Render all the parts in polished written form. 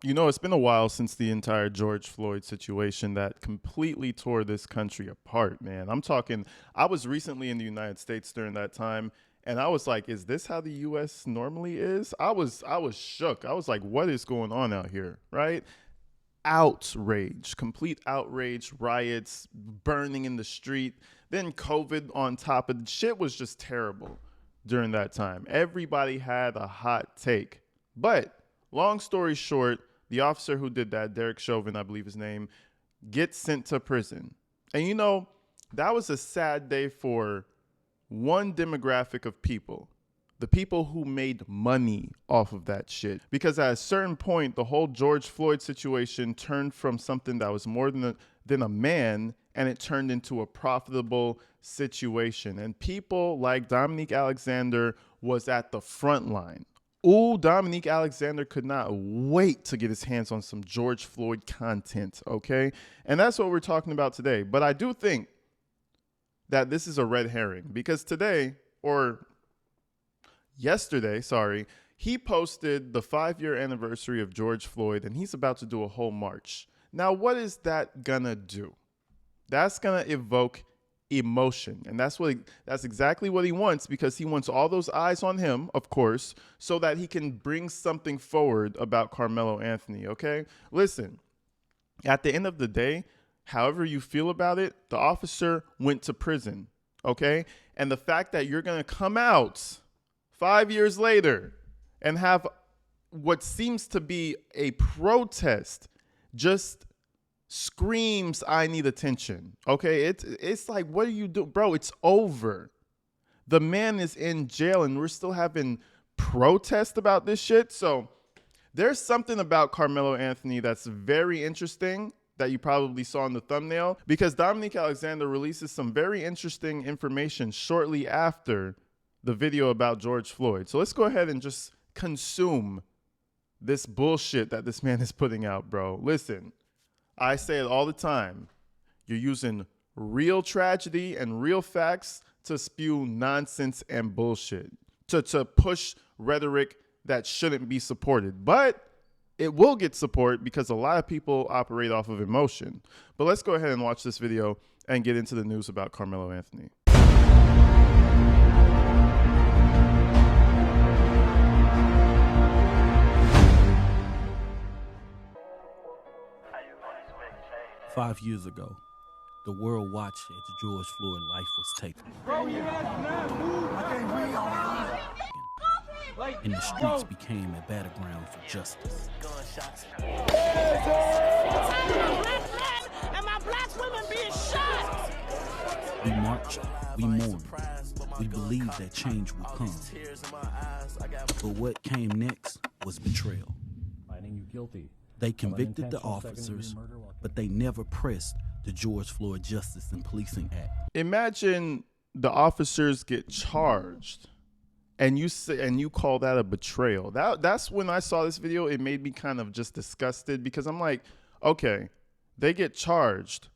You know, it's been a while since the entire George Floyd situation that completely tore this country apart, man. I was recently in the United States during that time, and I was like, is this how the US normally is? I was shook. I was like, what is going on out here, right? Outrage, complete outrage, riots, burning in the street, then COVID on top of the shit was just terrible during that time. Everybody had a hot take. But long story short, the officer who did that, Derek Chauvin, I believe his name, gets sent to prison. And you know, that was a sad day for one demographic of people, the people who made money off of that shit. Because at a certain point, the whole George Floyd situation turned from something that was more than a man, and it turned into a profitable situation. And people like Dominique Alexander was at the front line. Ooh, Dominique Alexander could not wait to get his hands on some George Floyd content, okay? And that's what we're talking about today. But I do think that this is a red herring because today, or yesterday, sorry, he posted the 5-year anniversary of George Floyd, and he's about to do a whole march. Now, what is that gonna do? That's gonna evoke emotion, and that's exactly what he wants, because he wants all those eyes on him, of course, so that he can bring something forward about Carmelo Anthony. Okay, listen, at the end of the day, however you feel about it, the officer went to prison. Okay, and the fact that you're gonna come out 5 years later and have what seems to be a protest just screams, I need attention. Okay, it's like, what do you do, bro? It's over. The man is in jail, and we're still having protests about this shit. So there's something about Carmelo Anthony that's very interesting that you probably saw in the thumbnail, because Dominique Alexander releases some very interesting information shortly after the video about George Floyd. So let's go ahead and just consume this bullshit that this man is putting out, bro. Listen, I say it all the time. You're using real tragedy and real facts to spew nonsense and bullshit, to push rhetoric that shouldn't be supported. But it will get support because a lot of people operate off of emotion. But let's go ahead and watch this video and get into the news about Carmelo Anthony. Five years ago, the world watched as George Floyd's life was taken. And the streets became a battleground for justice. And my black women being shot. We marched, we mourned, we believed that change would come. But what came next was betrayal. Finding you guilty. They convicted the officers, but they never pressed the George Floyd Justice and Policing Act. Imagine the officers get charged, and you call that a betrayal. That's when I saw this video, it made me kind of just disgusted, because I'm like, okay, they get charged,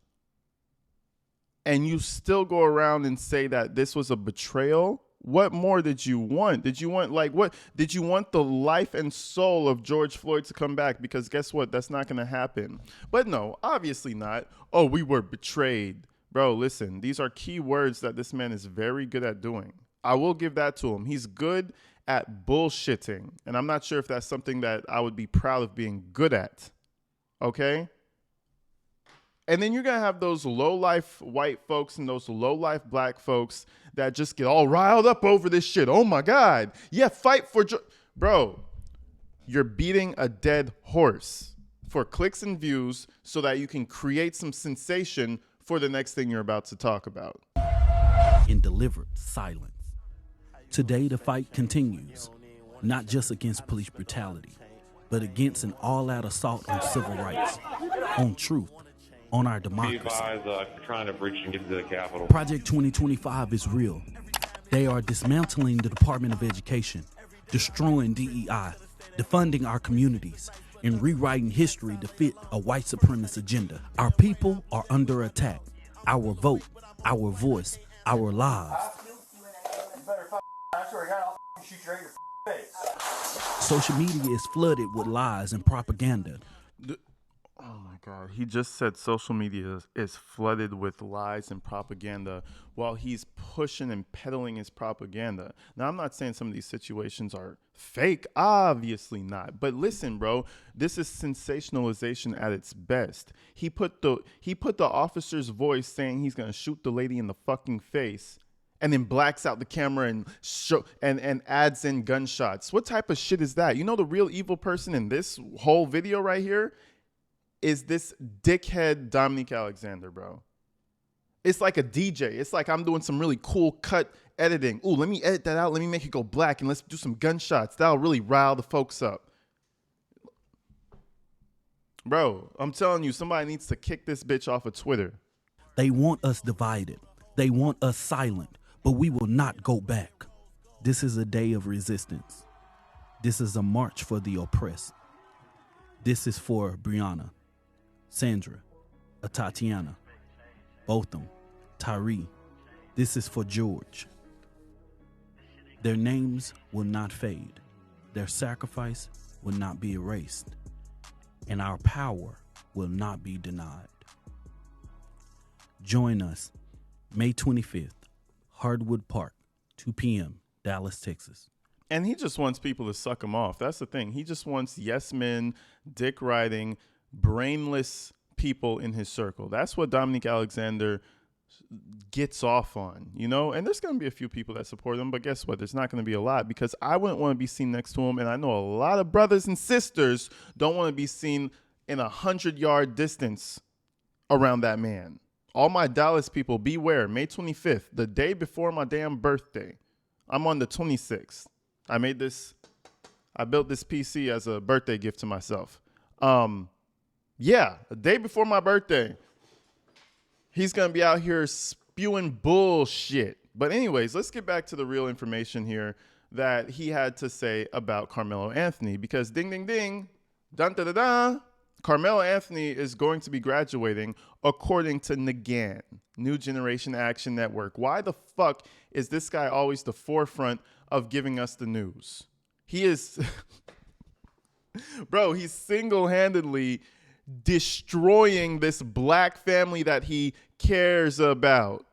and you still go around and say that this was a betrayal? What more did you want? Did you want, like, what? Did you want the life and soul of George Floyd to come back? Because guess what? That's not going to happen. But no, obviously not. Oh, we were betrayed. Bro, listen, these are key words that this man is very good at doing. I will give that to him. He's good at bullshitting. And I'm not sure if that's something that I would be proud of being good at. Okay? And then you're going to have those low-life white folks and those low-life black folks that just get all riled up over this shit. Oh, my God. Yeah, fight for... Bro, you're beating a dead horse for clicks and views so that you can create some sensation for the next thing you're about to talk about. In delivered silence. Today, the fight continues, not just against police brutality, but against an all-out assault on civil rights, on truth, on our democracy. Trying to breach and get to the Capitol. Project 2025 is real. They are dismantling the Department of Education, destroying DEI, defunding our communities, and rewriting history to fit a white supremacist agenda. Our people are under attack. Our vote, our voice, our lives. You better I swear to God, I'll shoot you right in your Social media is flooded with lies and propaganda. Oh my God. He just said social media is flooded with lies and propaganda while he's pushing and peddling his propaganda. Now, I'm not saying some of these situations are fake. Obviously not. But listen, bro, this is sensationalization at its best. He put the officer's voice saying he's going to shoot the lady in the fucking face and then blacks out the camera and and adds in gunshots. What type of shit is that? You know, the real evil person in this whole video right here is this dickhead Dominique Alexander, bro. It's like a DJ. It's like I'm doing some really cool cut editing. Ooh, let me edit that out. Let me make it go black and let's do some gunshots. That'll really rile the folks up. Bro, I'm telling you, somebody needs to kick this bitch off of Twitter. They want us divided. They want us silent, but we will not go back. This is a day of resistance. This is a march for the oppressed. This is for Brianna, Sandra, Tatiana, Botham, Tyree. This is for George. Their names will not fade. Their sacrifice will not be erased. And our power will not be denied. Join us May 25th, Hardwood Park, 2 p.m., Dallas, Texas. And he just wants people to suck him off. That's the thing. He just wants yes men, dick riding, brainless people in his circle. That's what Dominique Alexander gets off on, you know? And there's going to be a few people that support him, but guess what? There's not going to be a lot because I wouldn't want to be seen next to him. And I know a lot of brothers and sisters don't want to be seen in 100-yard distance around that man. All my Dallas people, beware. May 25th, the day before my damn birthday. I'm on the 26th. I built this PC as a birthday gift to myself. Yeah, the day before my birthday, he's going to be out here spewing bullshit. But anyways, let's get back to the real information here that he had to say about Carmelo Anthony because ding, ding, ding, dun, da, da, da, Carmelo Anthony is going to be graduating according to NGAN, New Generation Action Network. Why the fuck is this guy always the forefront of giving us the news? He is, bro, he's single-handedly destroying this black family that he cares about.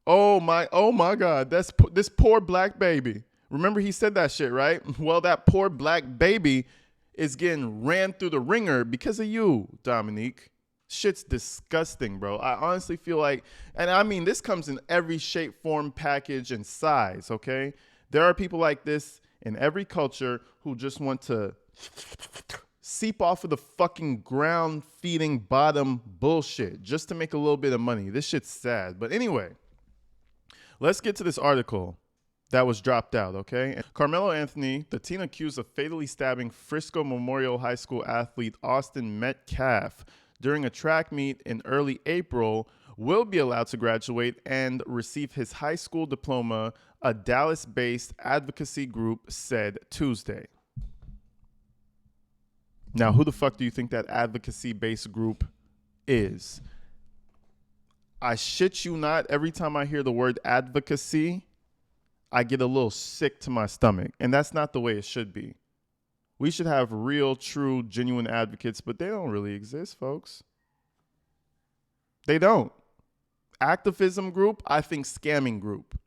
Oh my God, that's this poor black baby. Remember he said that shit, right? Well, that poor black baby is getting ran through the ringer because of you, Dominique. Shit's disgusting, bro. I honestly feel like, and I mean, this comes in every shape, form, package, and size, okay? There are people like this in every culture who just want to seep off of the fucking ground feeding bottom bullshit just to make a little bit of money. This shit's sad. But anyway, let's get to this article that was dropped out, okay? Carmelo Anthony, the teen accused of fatally stabbing Frisco Memorial High School athlete Austin Metcalf during a track meet in early April, will be allowed to graduate and receive his high school diploma, a Dallas-based advocacy group said Tuesday. Now, who the fuck do you think that advocacy-based group is? I shit you not, every time I hear the word advocacy, I get a little sick to my stomach. And that's not the way it should be. We should have real, true, genuine advocates, but they don't really exist, folks. They don't. Activism group, I think scamming group.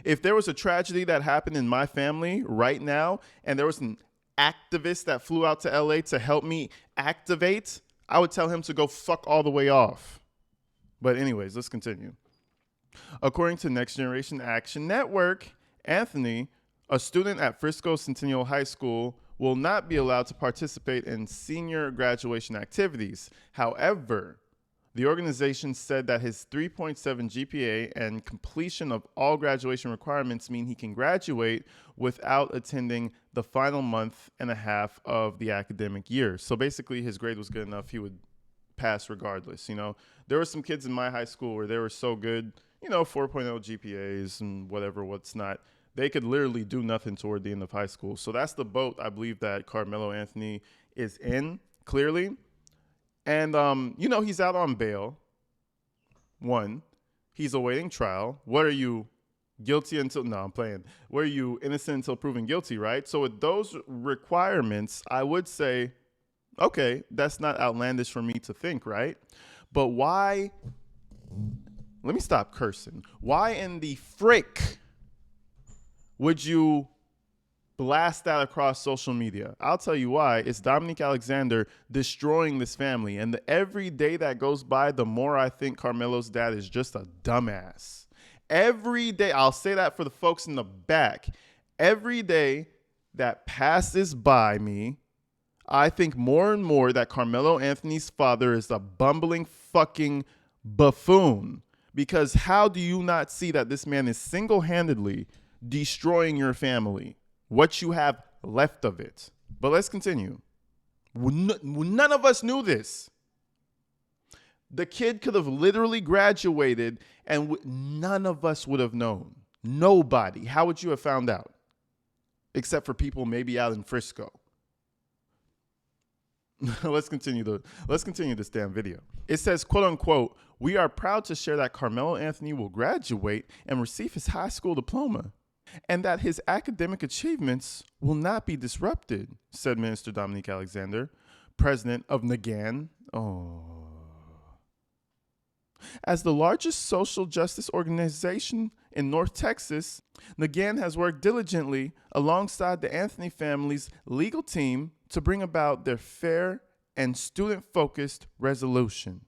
If there was a tragedy that happened in my family right now, and there was an activist that flew out to LA to help me activate, I would tell him to go fuck all the way off. But anyways, let's continue. According to Next Generation Action Network, Anthony, a student at Frisco Centennial High School, will not be allowed to participate in senior graduation activities. However, the organization said that his 3.7 GPA and completion of all graduation requirements mean he can graduate without attending the final month and a half of the academic year. So basically, his grade was good enough, he would pass regardless. You know, there were some kids in my high school where they were so good, you know, 4.0 GPAs and what's not. They could literally do nothing toward the end of high school. So that's the boat I believe that Carmelo Anthony is in, clearly. And, you know, he's out on bail. One, he's awaiting trial. What are you Guilty until, no, I'm playing. Were you innocent until proven guilty, right? So with those requirements, I would say, okay, that's not outlandish for me to think, right? But why, let me stop cursing. Why in the frick would you blast that across social media? I'll tell you why. It's Dominique Alexander destroying this family. And every day that goes by, the more I think Carmelo's dad is just a dumbass. Every day, I'll say that for the folks in the back. Every day that passes by me, I think more and more that Carmelo Anthony's father is a bumbling fucking buffoon. Because how do you not see that this man is single-handedly destroying your family? What you have left of it. But let's continue. None of us knew this. The kid could have literally graduated and none of us would have known. Nobody. How would you have found out? Except for people maybe out in Frisco. Let's continue this damn video. It says, quote unquote, "We are proud to share that Carmelo Anthony will graduate and receive his high school diploma, and that his academic achievements will not be disrupted," said Minister Dominique Alexander, president of NAGAN. As the largest social justice organization in North Texas, NAGAN has worked diligently alongside the Anthony family's legal team to bring about their fair and student-focused resolution.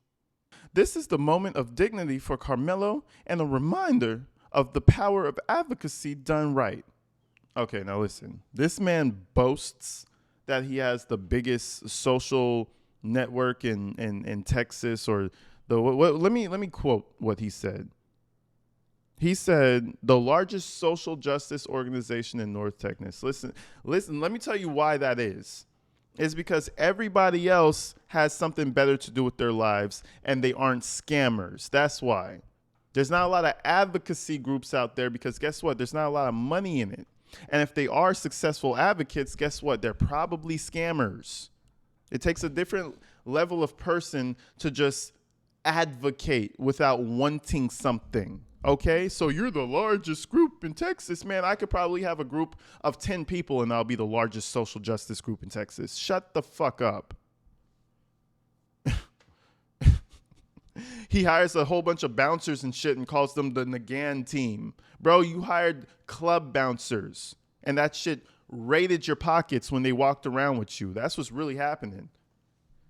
This is the moment of dignity for Carmelo and a reminder of the power of advocacy done right. Okay, now listen. This man boasts that he has the biggest social network in Texas, or let me quote what he said. He said, the largest social justice organization in North Texas. Listen, let me tell you why that is. It's because everybody else has something better to do with their lives and they aren't scammers. That's why. There's not a lot of advocacy groups out there because guess what? There's not a lot of money in it. And if they are successful advocates, guess what? They're probably scammers. It takes a different level of person to just advocate without wanting something. Okay, so you're the largest group in Texas. Man, I could probably have a group of 10 people and I'll be the largest social justice group in Texas. Shut the fuck up. He hires a whole bunch of bouncers and shit and calls them the NAGAN team. Bro, you hired club bouncers and that shit raided your pockets when they walked around with you. That's what's really happening.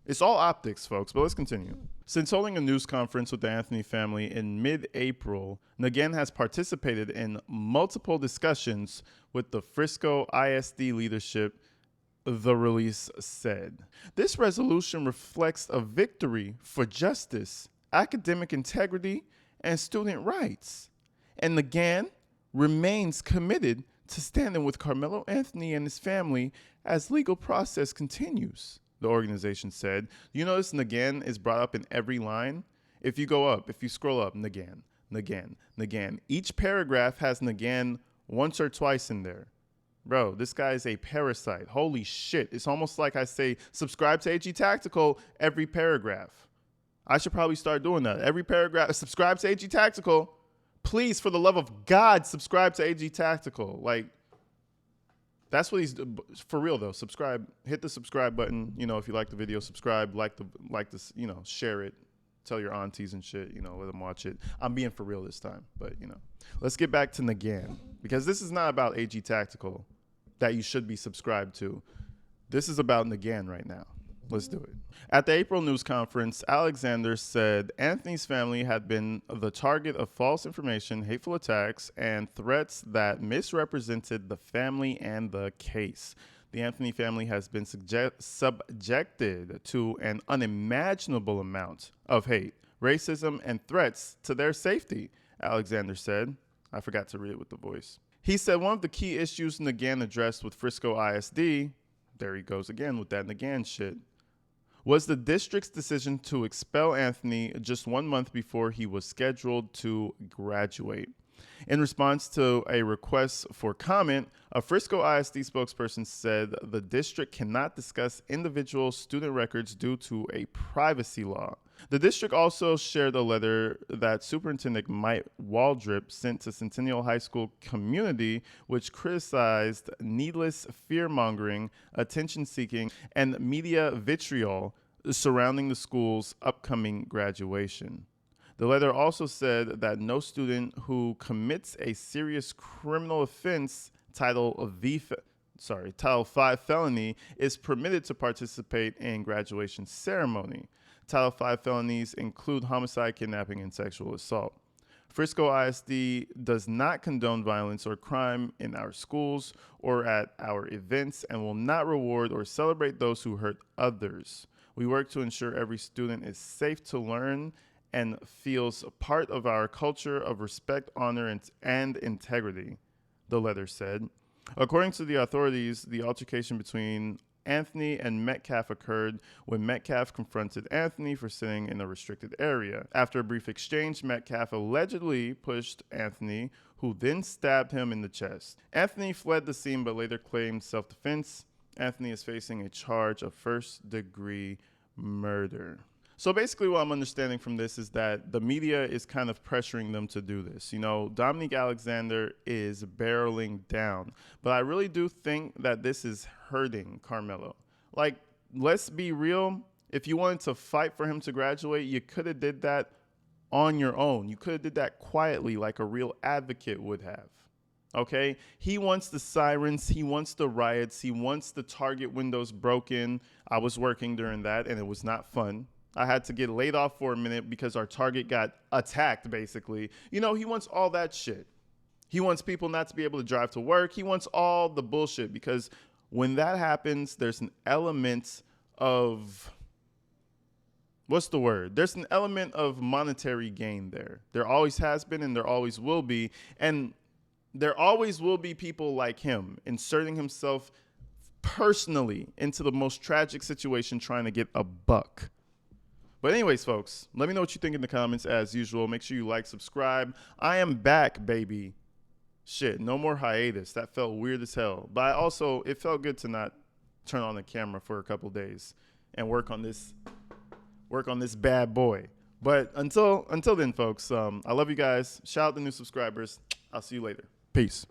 It's all optics, folks, but let's continue. Since holding a news conference with the Anthony family in mid-April, NAGAN has participated in multiple discussions with the Frisco ISD leadership, the release said. This resolution reflects a victory for justice, academic integrity, and student rights. And NAGAN remains committed to standing with Carmelo Anthony and his family as legal process continues, the organization said. You notice NAGAN is brought up in every line? If you scroll up, NAGAN, NAGAN, NAGAN. Each paragraph has NAGAN once or twice in there. Bro, this guy is a parasite. Holy shit. It's almost like I say, subscribe to AG Tactical every paragraph. I should probably start doing that. Every paragraph, subscribe to AG Tactical. Please, for the love of God, subscribe to AG Tactical. Like, that's what he's, for real though, subscribe, hit the subscribe button. You know, if you like the video, subscribe, like this, you know, share it, tell your aunties and shit, you know, let them watch it. I'm being for real this time, but you know, let's get back to NAGAN because this is not about AG Tactical that you should be subscribed to. This is about NAGAN right now. Let's do it. At the April news conference, Alexander said Anthony's family had been the target of false information, hateful attacks, and threats that misrepresented the family and the case. The Anthony family has been subjected to an unimaginable amount of hate, racism, and threats to their safety, Alexander said. I forgot to read it with the voice. He said one of the key issues NAGAN addressed with Frisco ISD, there he goes again with that NAGAN shit, was the district's decision to expel Anthony just 1 month before he was scheduled to graduate. In response to a request for comment, a Frisco ISD spokesperson said the district cannot discuss individual student records due to a privacy law. The district also shared a letter that Superintendent Mike Waldrop sent to Centennial High School community, which criticized needless fear-mongering, attention-seeking, and media vitriol surrounding the school's upcoming graduation. The letter also said that no student who commits a serious criminal offense, Title 5 felony, is permitted to participate in graduation ceremony. Title 5 felonies include homicide, kidnapping, and sexual assault. Frisco ISD does not condone violence or crime in our schools or at our events and will not reward or celebrate those who hurt others. We work to ensure every student is safe to learn and feels part of our culture of respect, honor, and integrity, the letter said. According to the authorities, the altercation between Anthony and Metcalf occurred when Metcalf confronted Anthony for sitting in a restricted area. After a brief exchange, Metcalf allegedly pushed Anthony, who then stabbed him in the chest. Anthony fled the scene but later claimed self-defense. Anthony is facing a charge of first-degree murder. So basically what I'm understanding from this is that the media is kind of pressuring them to do this. You know, Dominique Alexander is barreling down, but I really do think that this is hurting Carmelo. Like, let's be real. If you wanted to fight for him to graduate, you could have did that on your own. You could have did that quietly like a real advocate would have. Okay? He wants the sirens. He wants the riots. He wants the Target windows broken. I was working during that, and it was not fun. I had to get laid off for a minute because our Target got attacked, basically. You know, he wants all that shit. He wants people not to be able to drive to work. He wants all the bullshit because when that happens, there's an element of, what's the word? There's an element of monetary gain there. There always has been and there always will be. And there always will be people like him inserting himself personally into the most tragic situation trying to get a buck. But anyways, folks, let me know what you think in the comments as usual. Make sure you like, subscribe. I am back, baby. Shit, no more hiatus. That felt weird as hell. But it felt good to not turn on the camera for a couple days and work on this bad boy. But until then, folks, I love you guys. Shout out to new subscribers. I'll see you later. Peace.